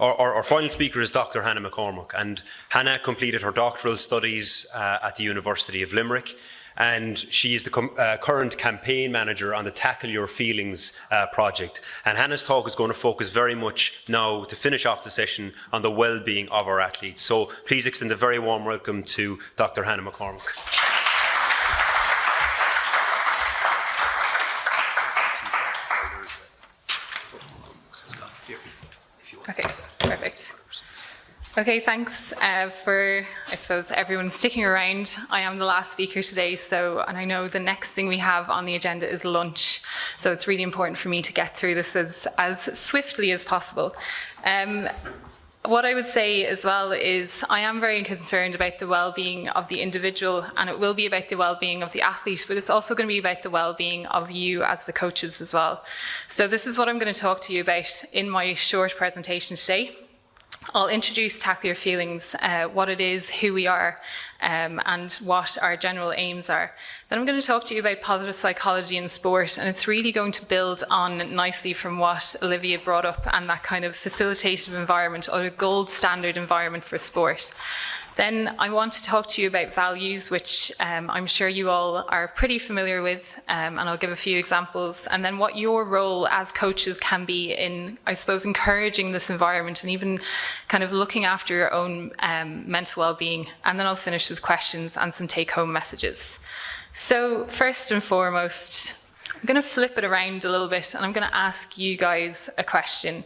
Our final speaker is Dr. Hannah McCormack, and Hannah completed her doctoral studies at the University of Limerick, and she is the current campaign manager on the Tackle Your Feelings project. And Hannah's talk is going to focus very much now, to finish off the session, on the well-being of our athletes. So please extend a very warm welcome to Dr. Hannah McCormack. Okay, perfect. Okay, thanks for, I suppose, everyone sticking around. I am the last speaker today, and I know the next thing we have on the agenda is lunch, so it's really important for me to get through this as swiftly as possible. What I would say as well is I am very concerned about the well-being of the individual, and it will be about the well-being of the athlete, but it's also going to be about the well-being of you as the coaches as well. So this is what I'm going to talk to you about in my short presentation today. I'll introduce Tackle Your Feelings, what it is, who we are, and what our general aims are. Then I'm going to talk to you about positive psychology in sport, and it's really going to build on nicely from what Olivia brought up and that kind of facilitative environment, or a gold standard environment for sport. Then I want to talk to you about values, which I'm sure you all are pretty familiar with, and I'll give a few examples, and then what your role as coaches can be in, I suppose, encouraging this environment and even kind of looking after your own mental well-being. And then I'll finish with questions and some take-home messages. So first and foremost, I'm going to flip it around a little bit, and I'm going to ask you guys a question.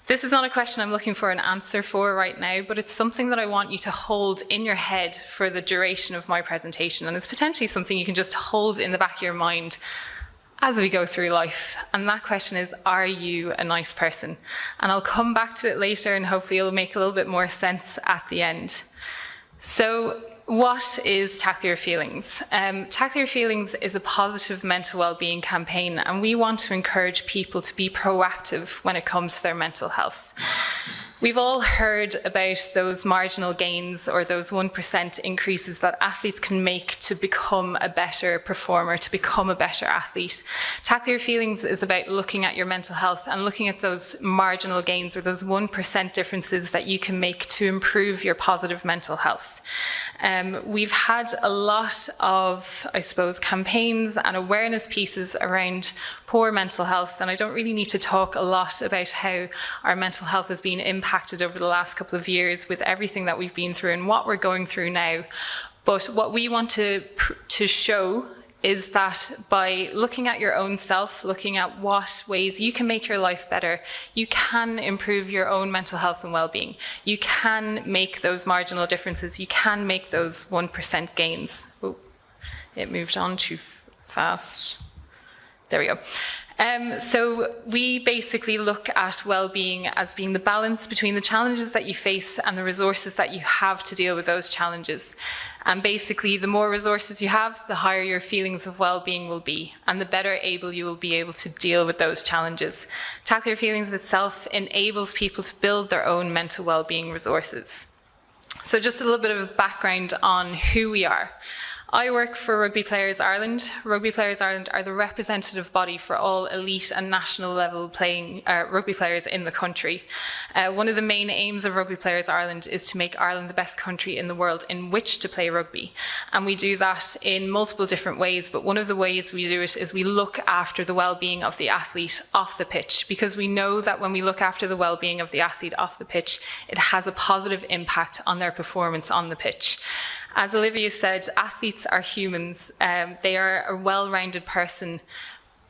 This is not a question I'm looking for an answer for right now, but it's something that I want you to hold in your head for the duration of my presentation. And it's potentially something you can just hold in the back of your mind as we go through life. And that question is, are you a nice person? And I'll come back to it later, and hopefully it'll make a little bit more sense at the end. So, what is Tackle Your Feelings? Tackle Your Feelings is a positive mental well-being campaign, and we want to encourage people to be proactive when it comes to their mental health. We've all heard about those marginal gains or those 1% increases that athletes can make to become a better performer, to become a better athlete. Tackle Your Feelings is about looking at your mental health and looking at those marginal gains or those 1% differences that you can make to improve your positive mental health. We've had a lot of, I suppose, campaigns and awareness pieces around poor mental health, and I don't really need to talk a lot about how our mental health has been impacted over the last couple of years with everything that we've been through and what we're going through now. But what we want to show is that by looking at your own self, looking at what ways you can make your life better, you can improve your own mental health and well-being. You can make those marginal differences. You can make those 1% gains. Oh, it moved on too fast. There we go. So we basically look at well-being as being the balance between the challenges that you face and the resources that you have to deal with those challenges. And basically, the more resources you have, the higher your feelings of well-being will be, and the better able you will be able to deal with those challenges. Tackle Your Feelings itself enables people to build their own mental well-being resources. So just a little bit of background on who we are. I work for Rugby Players Ireland. Rugby Players Ireland are the representative body for all elite and national level playing rugby players in the country. One of the main aims of Rugby Players Ireland is to make Ireland the best country in the world in which to play rugby. And we do that in multiple different ways, but one of the ways we do it is we look after the well-being of the athlete off the pitch, because we know that when we look after the well-being of the athlete off the pitch, it has a positive impact on their performance on the pitch. As Olivia said, athletes are humans. They are a well-rounded person.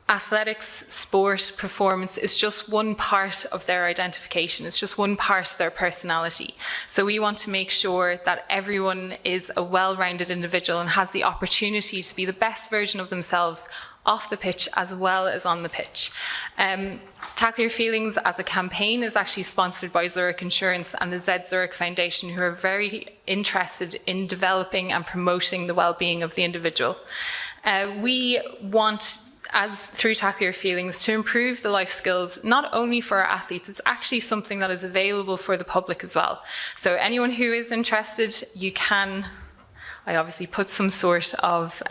Athletics, sport, performance is just one part of their identification. It's just one part of their personality. So we want to make sure that everyone is a well-rounded individual and has the opportunity to be the best version of themselves off the pitch as well as on the pitch. Tackle Your Feelings as a campaign is actually sponsored by Zurich Insurance and the Z Zurich Foundation, who are very interested in developing and promoting the well-being of the individual. We want, through Tackle Your Feelings, to improve the life skills, not only for our athletes, it's actually something that is available for the public as well. So anyone who is interested, you can, I obviously put some sort of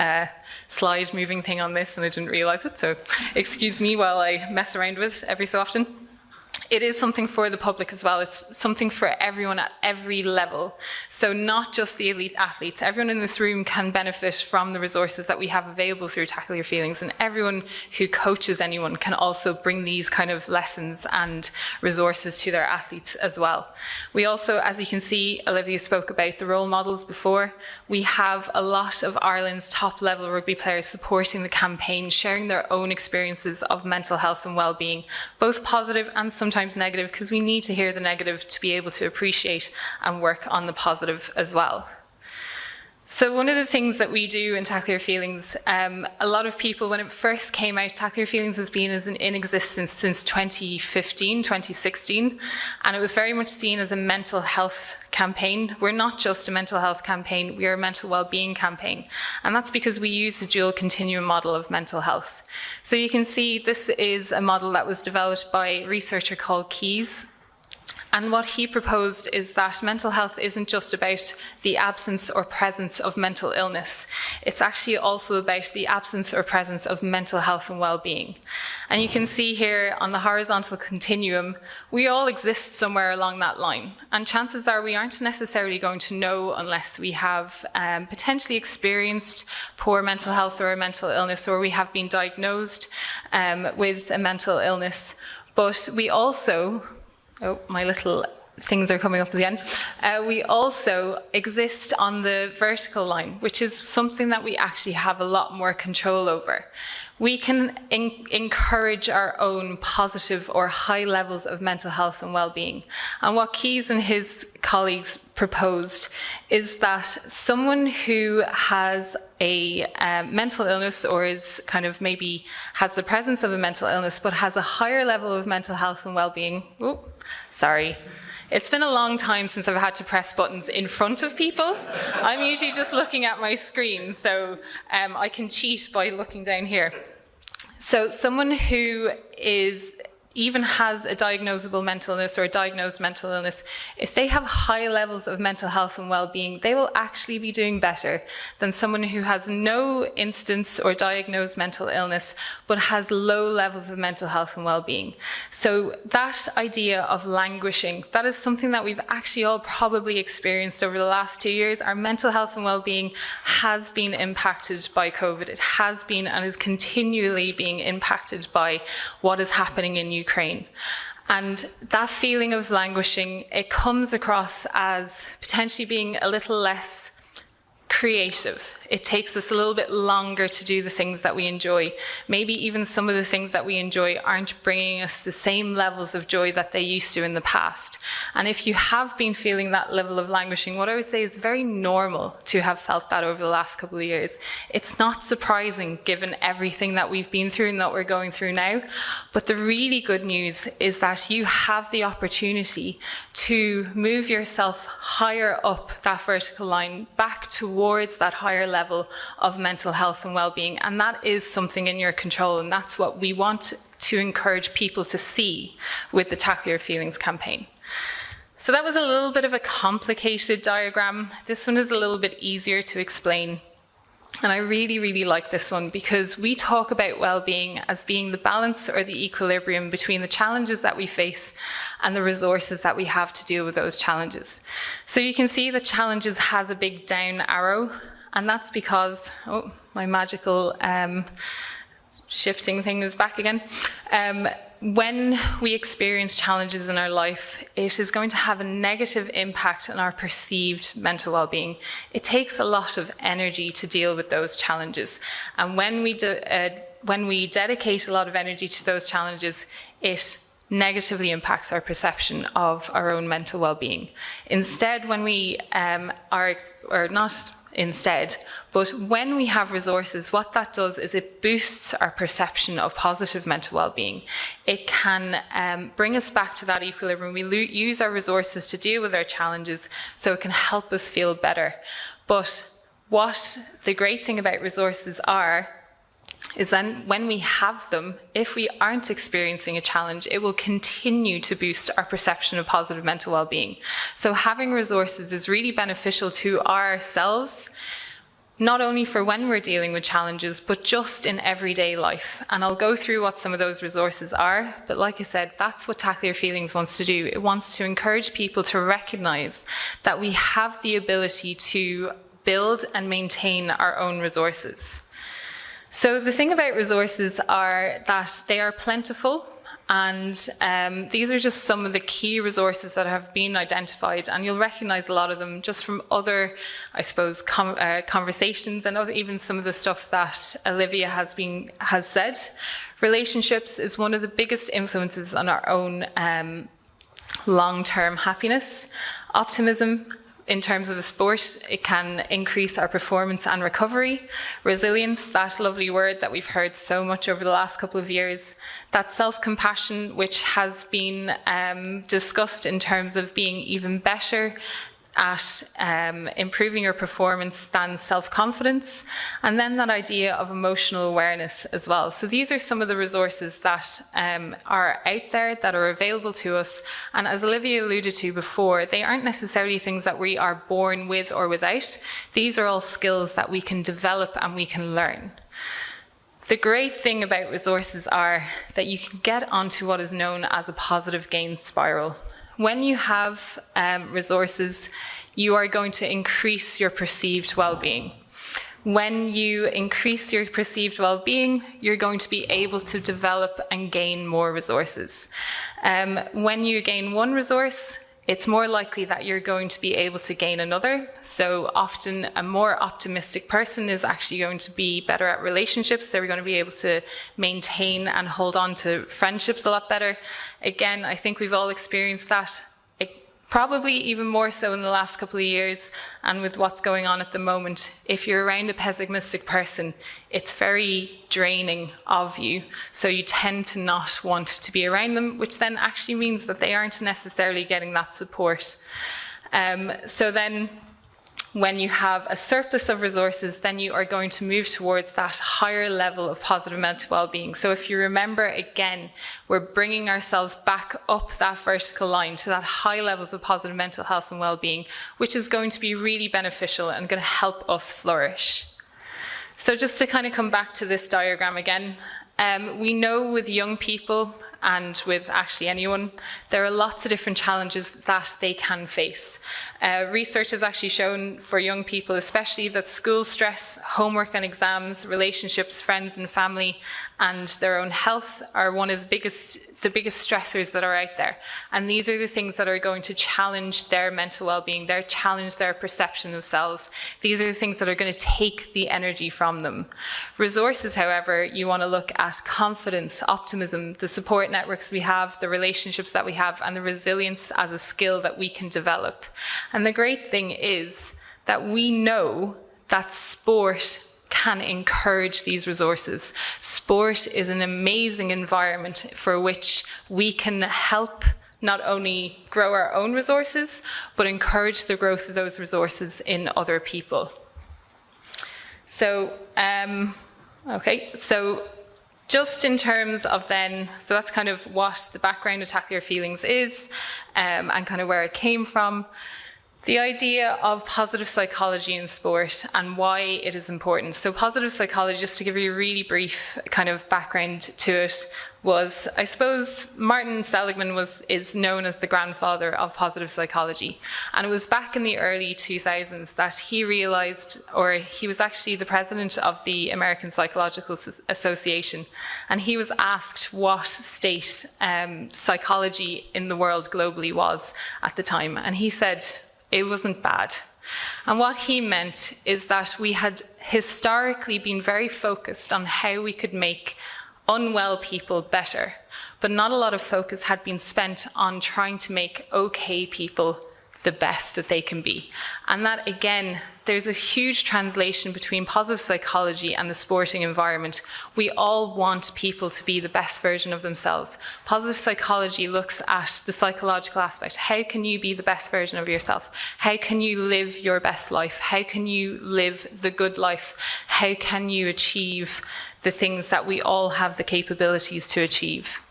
slide moving thing on this and I didn't realise it, so excuse me while I mess around with it every so often. it is something for the public as well. It's something for everyone at every level. So not just the elite athletes. Everyone in this room can benefit from the resources that we have available through Tackle Your Feelings, and everyone who coaches anyone can also bring these kind of lessons and resources to their athletes as well. We also, as you can see, Olivia spoke about the role models before. We have a lot of Ireland's top level rugby players supporting the campaign, sharing their own experiences of mental health and well-being, both positive and sometimes negative, because we need to hear the negative to be able to appreciate and work on the positive as well. So one of the things that we do in Tackle Your Feelings, a lot of people, when it first came out, Tackle Your Feelings has been in existence since 2015, 2016, and it was very much seen as a mental health campaign. We're not just a mental health campaign, we are a mental well-being campaign. And that's because we use the dual continuum model of mental health. So you can see this is a model that was developed by a researcher called Keyes. And what he proposed is that mental health isn't just about the absence or presence of mental illness. It's actually also about the absence or presence of mental health and well-being. And you can see here on the horizontal continuum, we all exist somewhere along that line. And chances are we aren't necessarily going to know unless we have potentially experienced poor mental health or a mental illness, or we have been diagnosed with a mental illness. But we also, oh, my little things are coming up at the end. We also exist on the vertical line, which is something that we actually have a lot more control over. We can encourage our own positive or high levels of mental health and well-being. And what Keyes and his colleagues proposed is that someone who has a mental illness, or is kind of maybe has the presence of a mental illness, but has a higher level of mental health and well-being. Oh, sorry. It's been a long time since I've had to press buttons in front of people. I'm usually just looking at my screen, so I can cheat by looking down here. So someone who even has a diagnosable mental illness or a diagnosed mental illness, if they have high levels of mental health and well-being, they will actually be doing better than someone who has no instance or diagnosed mental illness, but has low levels of mental health and well-being. So that idea of languishing, that is something that we've actually all probably experienced over the last 2 years. Our mental health and well-being has been impacted by COVID. It has been and is continually being impacted by what is happening in Ukraine. And that feeling of languishing, it comes across as potentially being a little less creative. It takes us a little bit longer to do the things that we enjoy. Maybe even some of the things that we enjoy aren't bringing us the same levels of joy that they used to in the past. And if you have been feeling that level of languishing, what I would say is very normal to have felt that over the last couple of years. It's not surprising given everything that we've been through and that we're going through now. But the really good news is that you have the opportunity to move yourself higher up that vertical line, back towards that higher level of mental health and well-being, and that is something in your control, and that's what we want to encourage people to see with the Tackle Your Feelings campaign. So that was a little bit of a complicated diagram. This one is a little bit easier to explain. And I really, really like this one because we talk about well-being as being the balance or the equilibrium between the challenges that we face and the resources that we have to deal with those challenges. So you can see that challenges has a big down arrow, and that's because, oh, my magical shifting thing is back again. When we experience challenges in our life, it is going to have a negative impact on our perceived mental well-being. It takes a lot of energy to deal with those challenges. And when we dedicate a lot of energy to those challenges, it negatively impacts our perception of our own mental well-being. Instead, when we but when we have resources, what that does is it boosts our perception of positive mental well-being. It can bring us back to that equilibrium. We use our resources to deal with our challenges, so it can help us feel better. But what the great thing about resources is then when we have them, if we aren't experiencing a challenge, it will continue to boost our perception of positive mental well-being. So having resources is really beneficial to ourselves, not only for when we're dealing with challenges, but just in everyday life. And I'll go through what some of those resources are. But like I said, that's what Tackle Your Feelings wants to do. It wants to encourage people to recognise that we have the ability to build and maintain our own resources. So the thing about resources are that they are plentiful. And these are just some of the key resources that have been identified, and you'll recognise a lot of them just from other, I suppose, conversations and even some of the stuff that Olivia has said. Relationships is one of the biggest influences on our own long-term happiness. Optimism, in terms of a sport, it can increase our performance and recovery. Resilience, that lovely word that we've heard so much over the last couple of years. That self-compassion, which has been discussed in terms of being even better at improving your performance than self-confidence, and then that idea of emotional awareness as well. So these are some of the resources that are out there, that are available to us, and as Olivia alluded to before, they aren't necessarily things that we are born with or without. These are all skills that we can develop and we can learn. The great thing about resources are that you can get onto what is known as a positive gain spiral. When you have resources, you are going to increase your perceived well-being. When you increase your perceived well-being, you're going to be able to develop and gain more resources. When you gain one resource, it's more likely that you're going to be able to gain another. So often a more optimistic person is actually going to be better at relationships. They're going to be able to maintain and hold on to friendships a lot better. Again, I think we've all experienced that, probably even more so in the last couple of years, and with what's going on at the moment. If you're around a pessimistic person, it's very draining of you, so you tend to not want to be around them, which then actually means that they aren't necessarily getting that support. So then when you have a surplus of resources, then you are going to move towards that higher level of positive mental well-being. So if you remember, again, we're bringing ourselves back up that vertical line to that high levels of positive mental health and well-being, which is going to be really beneficial and going to help us flourish. So just to kind of come back to this diagram again, we know with young people and with actually anyone, there are lots of different challenges that they can face. Research has actually shown for young people especially that school stress, homework and exams, relationships, friends and family, and their own health are one of the biggest stressors that are out there. And these are the things that are going to challenge their mental well-being, challenge their perception of themselves. These are the things that are going to take the energy from them. Resources, however, you want to look at confidence, optimism, the support networks we have, the relationships that we have, and the resilience as a skill that we can develop. And the great thing is that we know that sport can encourage these resources. Sport is an amazing environment for which we can help not only grow our own resources, but encourage the growth of those resources in other people. So, so just in terms of then, so that's kind of what the background of Tackle Your Feelings is, and kind of where it came from. The idea of positive psychology in sport and why it is important. So positive psychology, just to give you a really brief kind of background to it, was, I suppose, Martin Seligman is known as the grandfather of positive psychology. And it was back in the early 2000s that he realized, or he was actually the president of the American Psychological Association, and he was asked what state psychology in the world globally was at the time. And he said, it wasn't bad. And what he meant is that we had historically been very focused on how we could make unwell people better, but not a lot of focus had been spent on trying to make okay people the best that they can be. And that, again, there's a huge translation between positive psychology and the sporting environment. We all want people to be the best version of themselves. Positive psychology looks at the psychological aspect. How can you be the best version of yourself? How can you live your best life? How can you live the good life? How can you achieve the things that we all have the capabilities to achieve?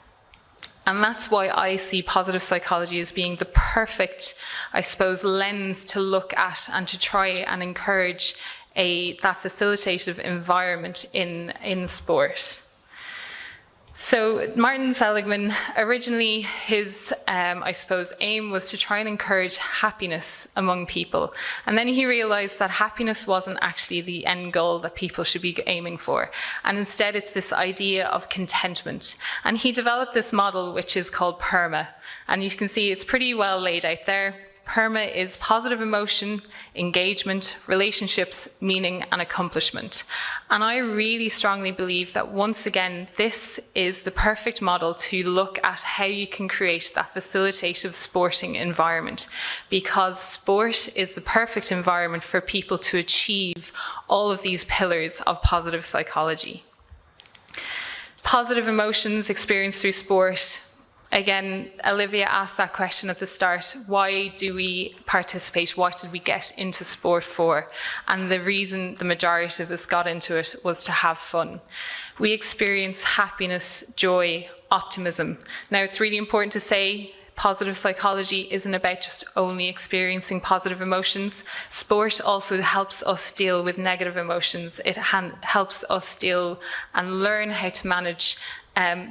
And that's why I see positive psychology as being the perfect, I suppose, lens to look at and to try and encourage that facilitative environment in sport. So Martin Seligman, originally his, aim was to try and encourage happiness among people. And then he realized that happiness wasn't actually the end goal that people should be aiming for. And instead it's this idea of contentment. And he developed this model which is called PERMA. And you can see it's pretty well laid out there. PERMA is positive emotion, engagement, relationships, meaning, and accomplishment. And I really strongly believe that once again, this is the perfect model to look at how you can create that facilitative sporting environment, because sport is the perfect environment for people to achieve all of these pillars of positive psychology. Positive emotions experienced through sport. Again, Olivia asked that question at the start. Why do we participate? What did we get into sport for? And the reason the majority of us got into it was to have fun. We experience happiness, joy, optimism. Now, it's really important to say positive psychology isn't about just only experiencing positive emotions. Sport also helps us deal with negative emotions. It helps us deal and learn how to manage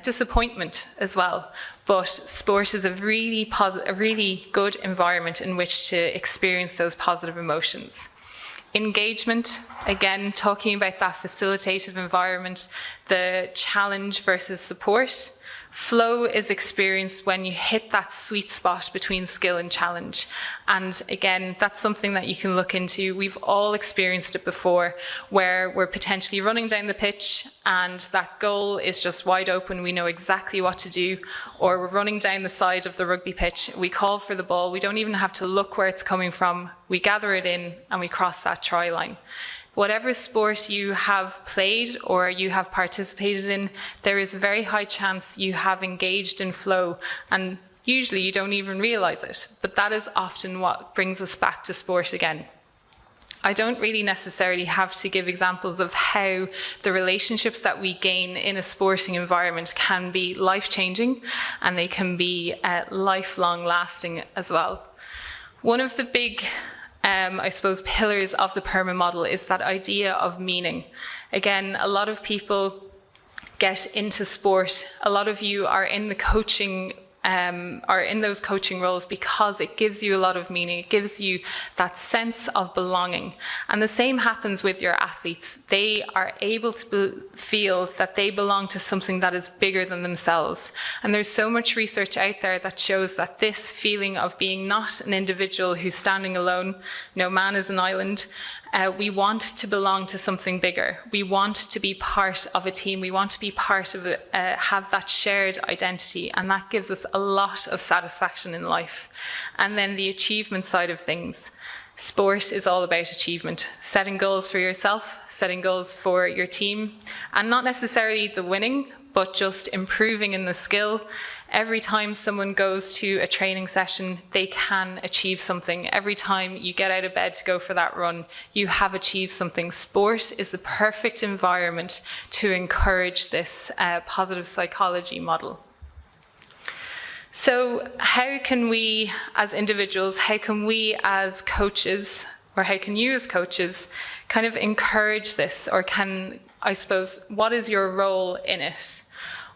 disappointment as well. But sport is a really good environment in which to experience those positive emotions. Engagement, again, talking about that facilitative environment, the challenge versus support. Flow is experienced when you hit that sweet spot between skill and challenge. And again, that's something that you can look into. We've all experienced it before, where we're potentially running down the pitch and that goal is just wide open. We know exactly what to do. Or we're running down the side of the rugby pitch. We call for the ball. We don't even have to look where it's coming from. We gather it in and we cross that try line. Whatever sport you have played or you have participated in, there is a very high chance you have engaged in flow, and usually you don't even realise it. But that is often what brings us back to sport again. I don't really necessarily have to give examples of how the relationships that we gain in a sporting environment can be life-changing, and they can be lifelong lasting as well. One of the big pillars of the PERMA model is that idea of meaning. Again, a lot of people get into sport. A lot of you are in the coaching, are in those coaching roles because it gives you a lot of meaning. It gives you that sense of belonging. And the same happens with your athletes. They are able to feel that they belong to something that is bigger than themselves. And there's so much research out there that shows that this feeling of being not an individual who's standing alone, no man is an island, we want to belong to something bigger. We want to be part of a team. We want to be part of have that shared identity, and that gives us a lot of satisfaction in life. And then the achievement side of things. Sport is all about achievement, setting goals for yourself, setting goals for your team, and not necessarily the winning, but just improving in the skill. Every time someone goes to a training session, they can achieve something. Every time you get out of bed to go for that run, you have achieved something. Sport is the perfect environment to encourage this positive psychology model. So how can we as individuals, how can we as coaches, or how can you as coaches kind of encourage this, or what is your role in it?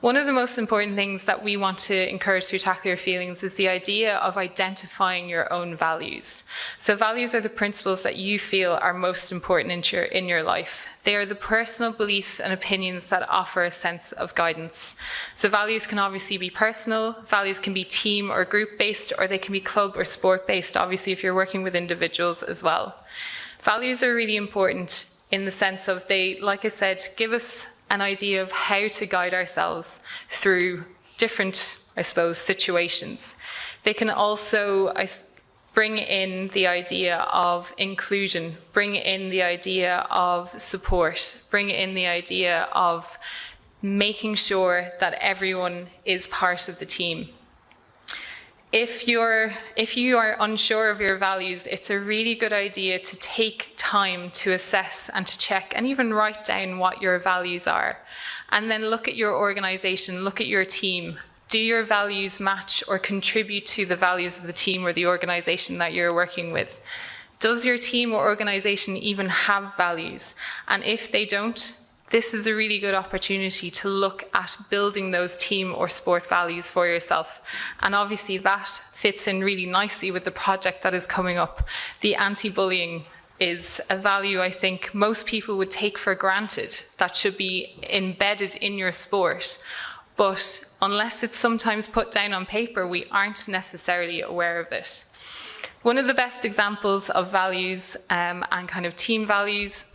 One of the most important things that we want to encourage through Tackle Your Feelings is the idea of identifying your own values. So values are the principles that you feel are most important in your life. They are the personal beliefs and opinions that offer a sense of guidance. So values can obviously be personal, values can be team or group-based, or they can be club or sport-based, obviously if you're working with individuals as well. Values are really important in the sense of they, like I said, give us an idea of how to guide ourselves through different, situations. They can also bring in the idea of inclusion, bring in the idea of support, bring in the idea of making sure that everyone is part of the team. If you are unsure of your values, it's a really good idea to take time to assess and to check and even write down what your values are. And then look at your organisation, look at your team. Do your values match or contribute to the values of the team or the organisation that you're working with? Does your team or organization even have values? And if they don't, this is a really good opportunity to look at building those team or sport values for yourself. And obviously that fits in really nicely with the project that is coming up. The anti-bullying is a value I think most people would take for granted that should be embedded in your sport. But unless it's sometimes put down on paper, we aren't necessarily aware of it. One of the best examples of values and kind of team values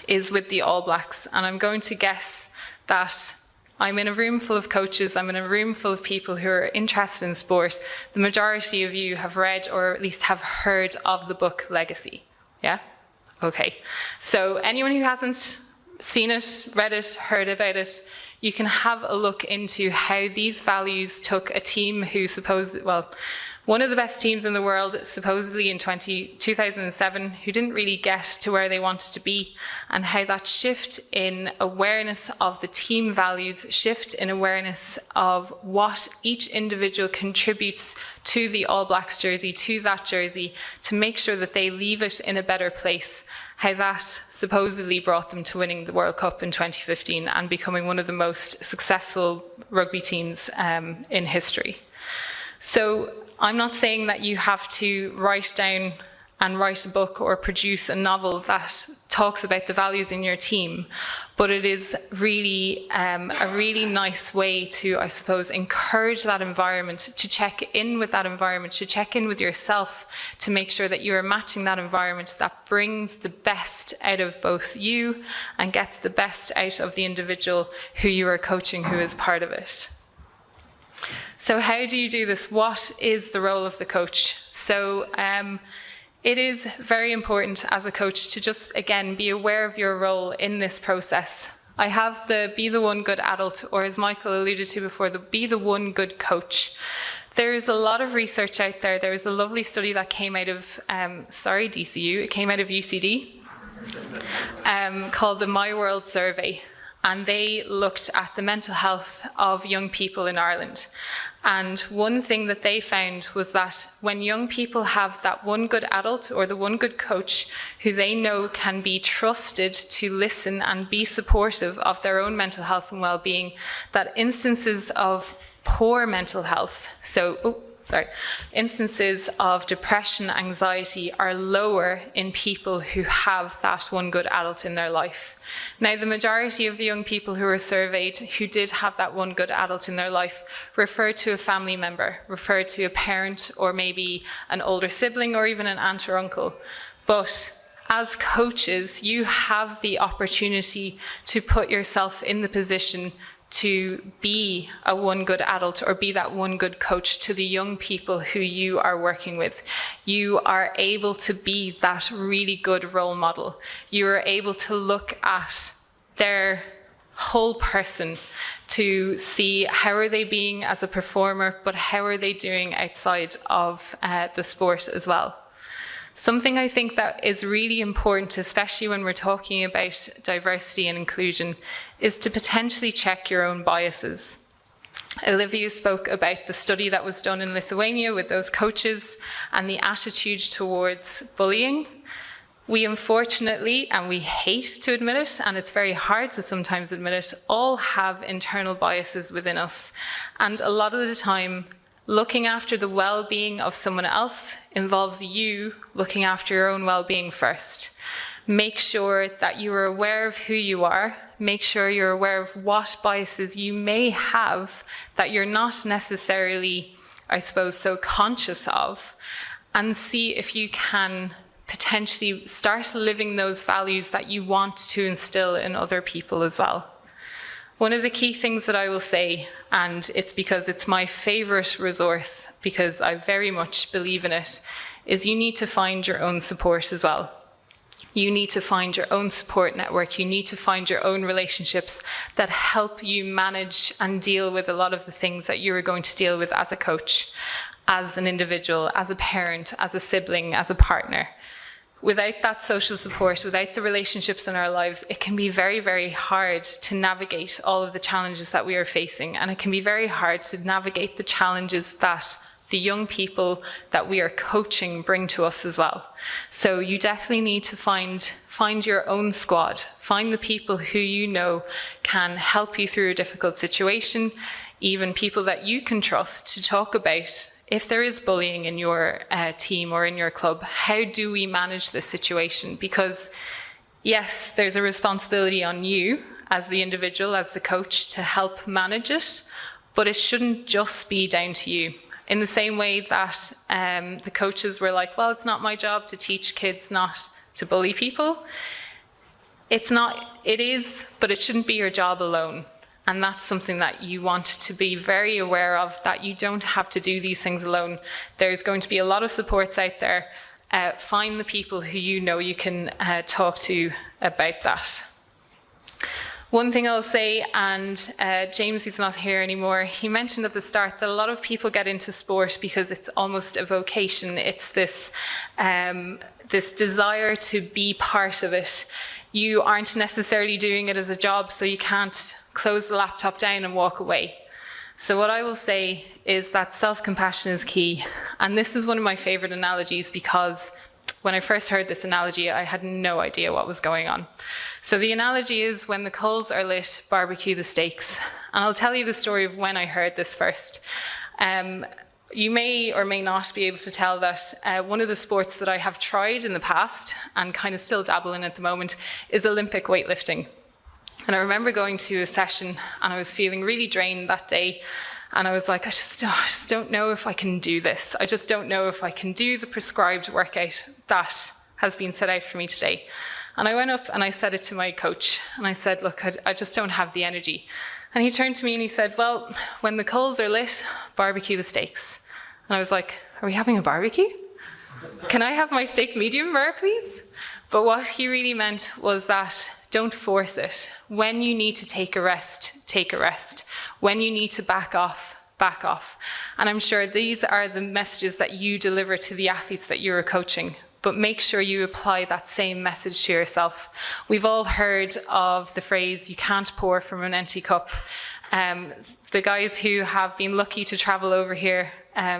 is with the All Blacks. And I'm going to guess that I'm in a room full of coaches, I'm in a room full of people who are interested in sport. The majority of you have read or at least have heard of the book Legacy. Yeah? Okay. So anyone who hasn't seen it, read it, heard about it, you can have a look into how these values took a team who one of the best teams in the world, supposedly in 2007, who didn't really get to where they wanted to be, and how that shift in awareness of the team values, shift in awareness of what each individual contributes to the All Blacks jersey, to that jersey, to make sure that they leave it in a better place, how that supposedly brought them to winning the World Cup in 2015 and becoming one of the most successful rugby teams in history. So I'm not saying that you have to write down and write a book or produce a novel that talks about the values in your team, but it is really a really nice way to, I suppose, encourage that environment, to check in with that environment, to check in with yourself, to make sure that you are matching that environment that brings the best out of both you and gets the best out of the individual who you are coaching, who is part of it. So how do you do this? What is the role of the coach? So it is very important as a coach to just, again, be aware of your role in this process. I have the Be the One Good Adult, or as Michael alluded to before, the Be the One Good Coach. There is a lot of research out there. There is a lovely study that came out of, DCU, it came out of UCD, called the My World Survey. And they looked at the mental health of young people in Ireland. And one thing that they found was that when young people have that one good adult or the one good coach who they know can be trusted to listen and be supportive of their own mental health and well-being, that instances of poor mental health, instances of depression, anxiety are lower in people who have that one good adult in their life. Now, the majority of the young people who were surveyed who did have that one good adult in their life referred to a family member, referred to a parent or maybe an older sibling or even an aunt or uncle. But as coaches, you have the opportunity to put yourself in the position to be a one good adult or be that one good coach to the young people who you are working with. You are able to be that really good role model. You are able to look at their whole person to see how are they being as a performer, but how are they doing outside of the sport as well. Something I think that is really important, especially when we're talking about diversity and inclusion, is to potentially check your own biases. Olivia spoke about the study that was done in Lithuania with those coaches and the attitude towards bullying. We unfortunately, and we hate to admit it, and it's very hard to sometimes admit it, all have internal biases within us. And a lot of the time, looking after the well-being of someone else involves you looking after your own well-being first. Make sure that you are aware of who you are. Make sure you're aware of what biases you may have that you're not necessarily, I suppose, so conscious of, and see if you can potentially start living those values that you want to instill in other people as well. One of the key things that I will say, and it's because it's my favourite resource, because I very much believe in it, is you need to find your own support as well. You need to find your own support network. You need to find your own relationships that help you manage and deal with a lot of the things that you are going to deal with as a coach, as an individual, as a parent, as a sibling, as a partner. Without that social support, without the relationships in our lives, it can be very, very hard to navigate all of the challenges that we are facing. And it can be very hard to navigate the challenges that the young people that we are coaching bring to us as well. So you definitely need to find your own squad, find the people who you know can help you through a difficult situation, even people that you can trust to talk about if there is bullying in your team or in your club. How do we manage this situation? Because yes, there's a responsibility on you as the individual, as the coach, to help manage it, but it shouldn't just be down to you. In the same way that the coaches were like, well, it's not my job to teach kids not to bully people. It is, but it shouldn't be your job alone. And that's something that you want to be very aware of, that you don't have to do these things alone. There's going to be a lot of supports out there. Find the people who you know you can talk to about that. One thing I'll say, and James, who's not here anymore, he mentioned at the start that a lot of people get into sport because it's almost a vocation. It's this desire to be part of it. You aren't necessarily doing it as a job, so you can't close the laptop down and walk away. So what I will say is that self-compassion is key. And this is one of my favourite analogies, because when I first heard this analogy, I had no idea what was going on. So the analogy is, when the coals are lit, barbecue the steaks. And I'll tell you the story of when I heard this first. You may or may not be able to tell that one of the sports that I have tried in the past, and kind of still dabble in at the moment, is Olympic weightlifting. And I remember going to a session and I was feeling really drained that day. And I was like, I just don't know if I can do this. I just don't know if I can do the prescribed workout that has been set out for me today. And I went up and I said it to my coach. And I said, look, I just don't have the energy. And he turned to me and he said, well, when the coals are lit, barbecue the steaks. And I was like, are we having a barbecue? Can I have my steak medium rare, please? But what he really meant was that don't force it. When you need to take a rest, take a rest. When you need to back off, back off. And I'm sure these are the messages that you deliver to the athletes that you're coaching. But make sure you apply that same message to yourself. We've all heard of the phrase, you can't pour from an empty cup. The guys who have been lucky to travel over here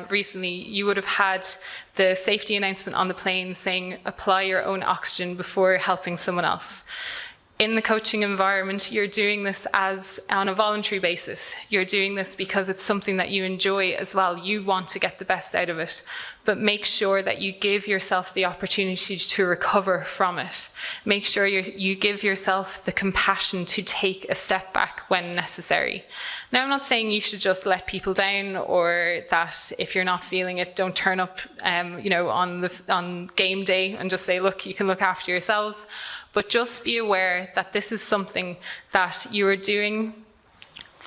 recently, you would have had the safety announcement on the plane saying, apply your own oxygen before helping someone else. In the coaching environment, you're doing this on a voluntary basis. You're doing this because it's something that you enjoy as well. You want to get the best out of it. But make sure that you give yourself the opportunity to recover from it. Make sure you give yourself the compassion to take a step back when necessary. Now, I'm not saying you should just let people down, or that if you're not feeling it, don't turn up on game day and just say, look, you can look after yourselves. But just be aware that this is something that you are doing.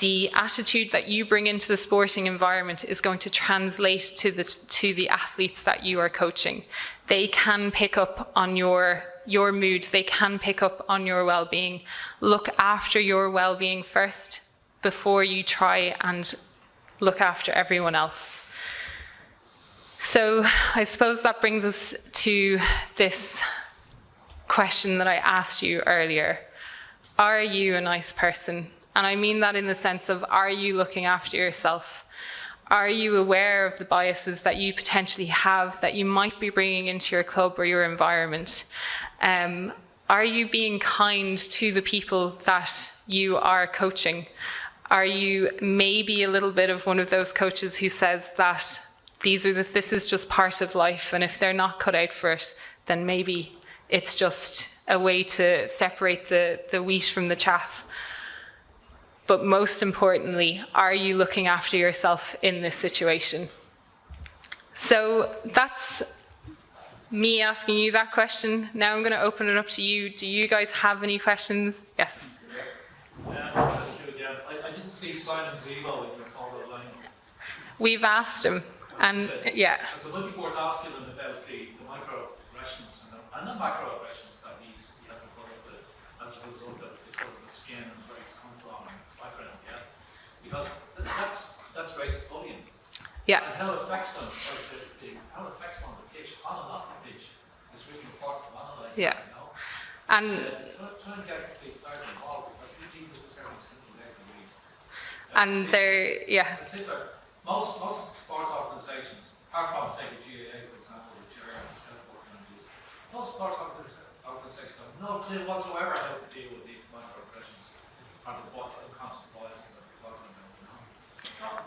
The attitude that you bring into the sporting environment is going to translate to the athletes that you are coaching. They can pick up on your mood. They can pick up on your well-being. Look after your well-being first before you try and look after everyone else. So I suppose that brings us to this question that I asked you earlier. Are you a nice person? And I mean that in the sense of, are you looking after yourself? Are you aware of the biases that you potentially have that you might be bringing into your club or your environment? Are you being kind to the people that you are coaching? Are you maybe a little bit of one of those coaches who says that this is just part of life, and if they're not cut out for it, then maybe it's just a way to separate the wheat from the chaff? But most importantly, are you looking after yourself in this situation? So that's me asking you that question. Now I'm going to open it up to you. Do you guys have any questions? Yes. I didn't see Simon Zebo in your follow line. We've asked him, and yeah. So when people were asking him about the microaggressions and the macroaggressions that he has to put up with as a result of the colour of the skin and where he's come from and background, yeah? Because that's racist bullying. Yeah. And how it affects them, how it affects them on the pitch, on and off the pitch, is really important to analyse. Yeah. That, you know? And try and get these players involved, because we need to certainly single out the league. and there, yeah. Most sports organisations clue whatsoever how to deal with these microaggressions or the unconscious biases that we're talking about, you know.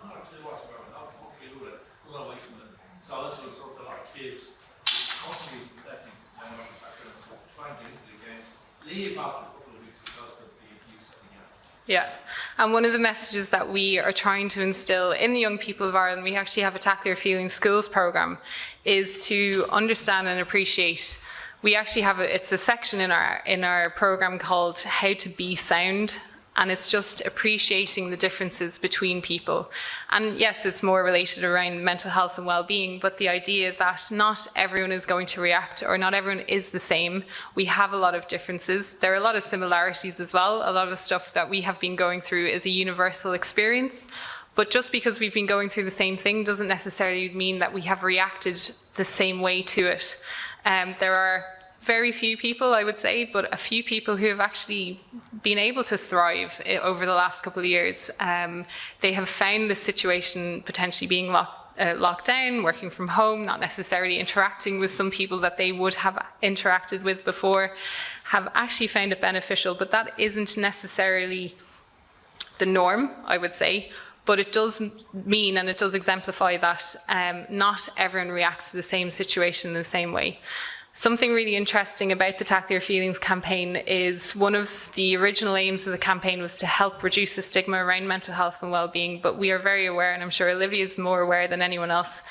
Not a clue whatsoever, not clue with it, run away from it. So as a result, a lot of kids constantly ethnic minority backgrounds try and get into the games, leave after a couple of weeks because of the abuse that they get. Yeah, and one of the messages that we are trying to instill in the young people of Ireland, we actually have a Tackle Your Feelings schools programme, is to understand and appreciate. We actually have it's a section in our programme called How to Be Sound, and it's just appreciating the differences between people. And yes, it's more related around mental health and well-being, but the idea that not everyone is going to react, or not everyone is the same. We have a lot of differences. There are a lot of similarities as well. A lot of the stuff that we have been going through is a universal experience. But just because we've been going through the same thing doesn't necessarily mean that we have reacted the same way to it. There are very few people, I would say, but a few people who have actually been able to thrive over the last couple of years. They have found this situation potentially being locked down, working from home, not necessarily interacting with some people that they would have interacted with before, have actually found it beneficial, but that isn't necessarily the norm, I would say. But it does mean, and it does exemplify that not everyone reacts to the same situation in the same way. Something really interesting about the Tackle Your Feelings campaign is one of the original aims of the campaign was to help reduce the stigma around mental health and well-being, but we are very aware, and I'm sure Olivia is more aware than anyone else,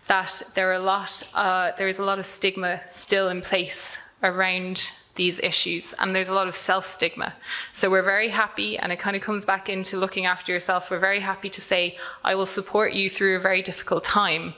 that there is a lot of stigma still in place around these issues, and there's a lot of self-stigma. So we're very happy, and it kind of comes back into looking after yourself, we're very happy to say, I will support you through a very difficult time,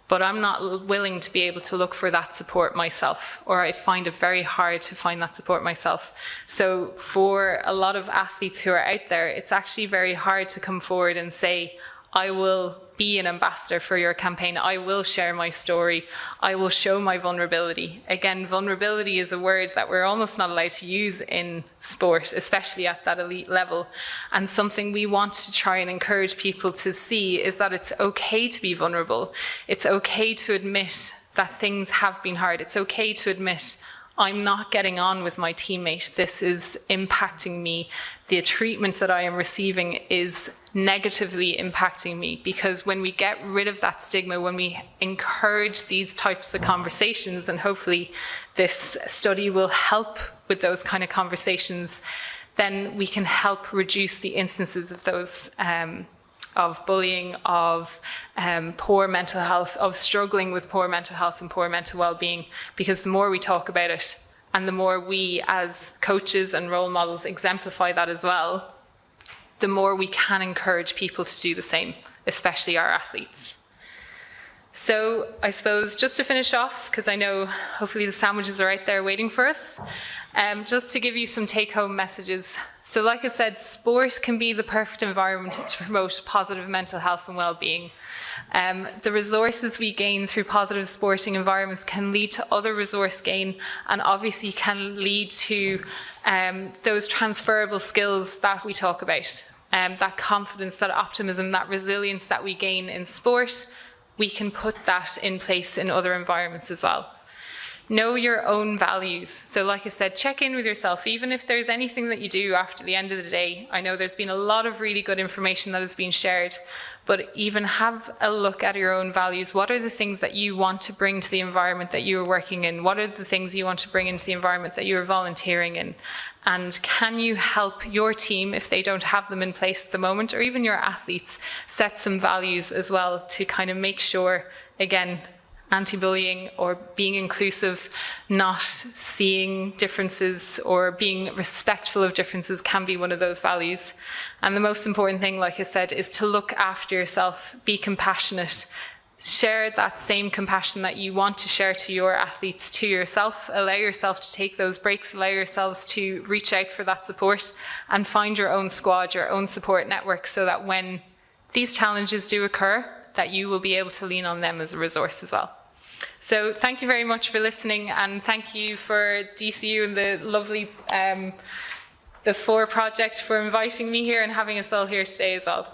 but I'm not willing to be able to look for that support myself, or I find it very hard to find that support myself. So for a lot of athletes who are out there, it's actually very hard to come forward and say, I will be an ambassador for your campaign. I will share my story. I will show my vulnerability. Again, vulnerability is a word that we're almost not allowed to use in sport, especially at that elite level. And something we want to try and encourage people to see is that it's okay to be vulnerable. It's okay to admit that things have been hard. It's okay to admit, I'm not getting on with my teammate. This is impacting me. The treatment that I am receiving is negatively impacting me, because when we get rid of that stigma, when we encourage these types of conversations, and hopefully this study will help with those kind of conversations, then we can help reduce the instances of those of bullying, of poor mental health, of struggling with poor mental health and poor mental well-being, because the more we talk about it and the more we as coaches and role models exemplify that as well, the more we can encourage people to do the same, especially our athletes. So I suppose just to finish off, because I know hopefully the sandwiches are out there waiting for us, just to give you some take-home messages. So like I said, sport can be the perfect environment to promote positive mental health and well-being. The resources we gain through positive sporting environments can lead to other resource gain, and obviously can lead to those transferable skills that we talk about. That confidence, that optimism, that resilience that we gain in sport, we can put that in place in other environments as well. Know your own values. So like I said, check in with yourself, even if there's anything that you do after the end of the day. I know there's been a lot of really good information that has been shared, but even have a look at your own values. What are the things that you want to bring to the environment that you are working in? What are the things you want to bring into the environment that you are volunteering in? And can you help your team, if they don't have them in place at the moment, or even your athletes, set some values as well to kind of make sure, again, anti-bullying or being inclusive, not seeing differences or being respectful of differences can be one of those values. And the most important thing, like I said, is to look after yourself, be compassionate, share that same compassion that you want to share to your athletes to yourself. Allow yourself to take those breaks, allow yourselves to reach out for that support and find your own squad, your own support network, so that when these challenges do occur, that you will be able to lean on them as a resource as well. So thank you very much for listening, and thank you for DCU and the lovely BeFore project for inviting me here and having us all here today as well.